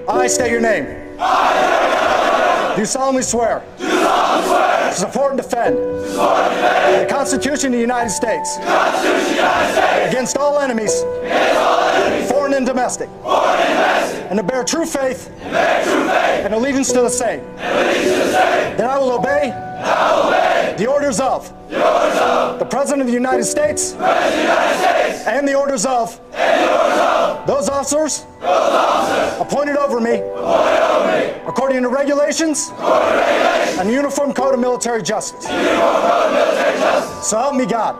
I state your name. Do solemnly swear to support and defend the Constitution of the United States against all enemies, foreign and domestic, and to bear true faith and allegiance to the same. That I will obey the orders of the President of the United States and the orders of those officers appointed over me according to regulations and the Uniform Code of Military Justice. So help me God.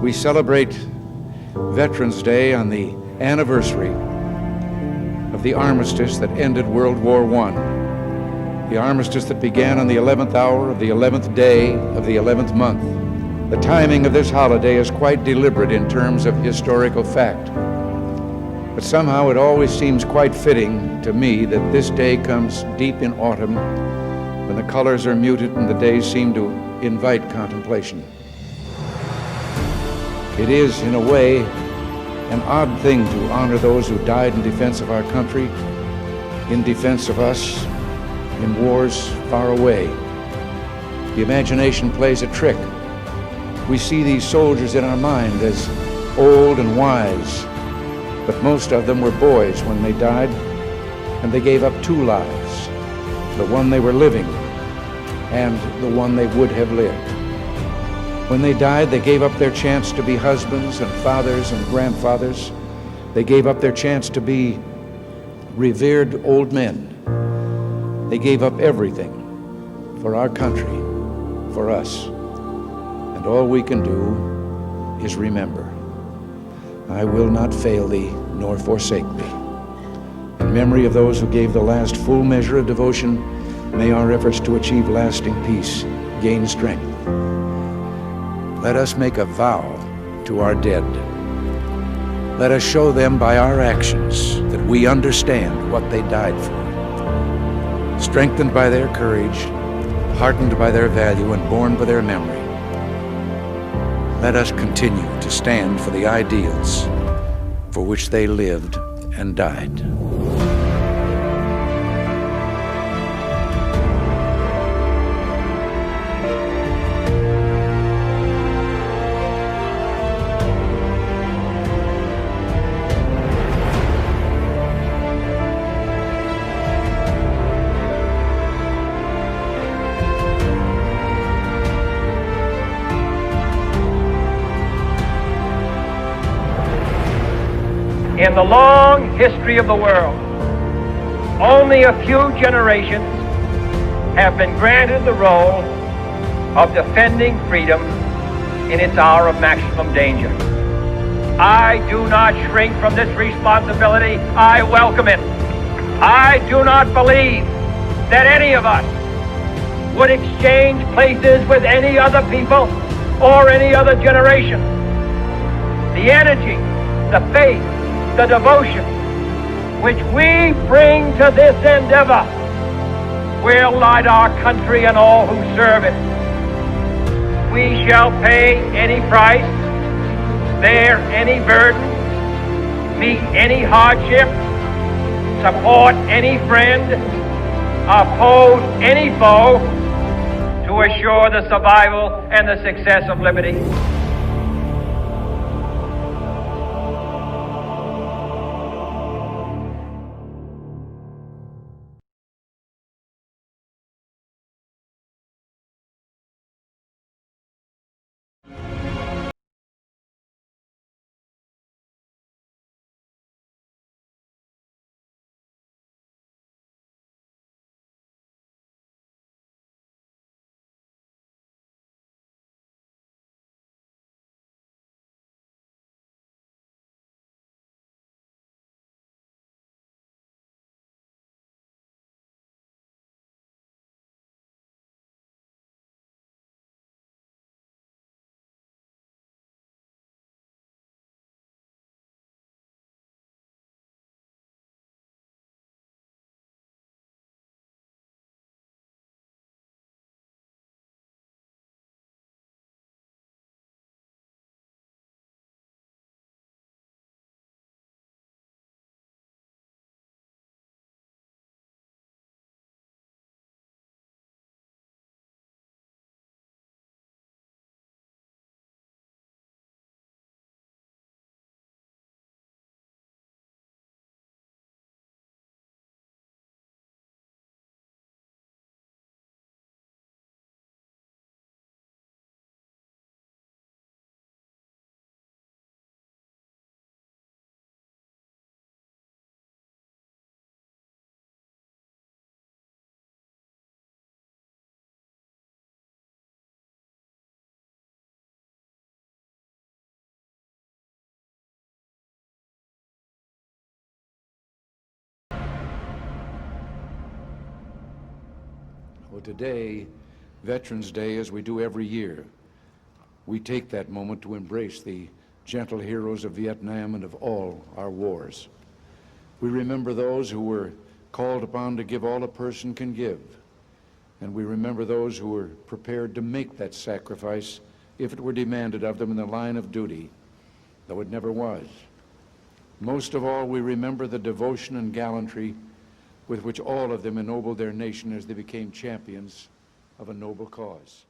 We celebrate Veterans Day on the anniversary of the armistice that ended World War I. The armistice that began on the 11th hour of the 11th day of the 11th month. The timing of this holiday is quite deliberate in terms of historical fact. But somehow it always seems quite fitting to me that this day comes deep in autumn when the colors are muted and the days seem to invite contemplation. It is, in a way, an odd thing to honor those who died in defense of our country, in defense of us, in wars far away. The imagination plays a trick. We see these soldiers in our mind as old and wise, but most of them were boys when they died, and they gave up two lives, the one they were living and the one they would have lived. When they died, they gave up their chance to be husbands and fathers and grandfathers. They gave up their chance to be revered old men. They gave up everything for our country, for us. And all we can do is remember. I will not fail thee, nor forsake thee. In memory of those who gave the last full measure of devotion, may our efforts to achieve lasting peace gain strength. Let us make a vow to our dead. Let us show them by our actions that we understand what they died for. Strengthened by their courage, heartened by their value, and borne by their memory, let us continue to stand for the ideals for which they lived and died. In the long history of the world, only a few generations have been granted the role of defending freedom in its hour of maximum danger. I do not shrink from this responsibility. I welcome it. I do not believe that any of us would exchange places with any other people or any other generation. The energy, the faith, the devotion which we bring to this endeavor will light our country and all who serve it. We shall pay any price, bear any burden, meet any hardship, support any friend, oppose any foe to assure the survival and the success of liberty. But today, Veterans Day, as we do every year, we take that moment to embrace the gentle heroes of Vietnam and of all our wars. We remember those who were called upon to give all a person can give, and we remember those who were prepared to make that sacrifice if it were demanded of them in the line of duty, though it never was. Most of all, we remember the devotion and gallantry with which all of them ennobled their nation as they became champions of a noble cause.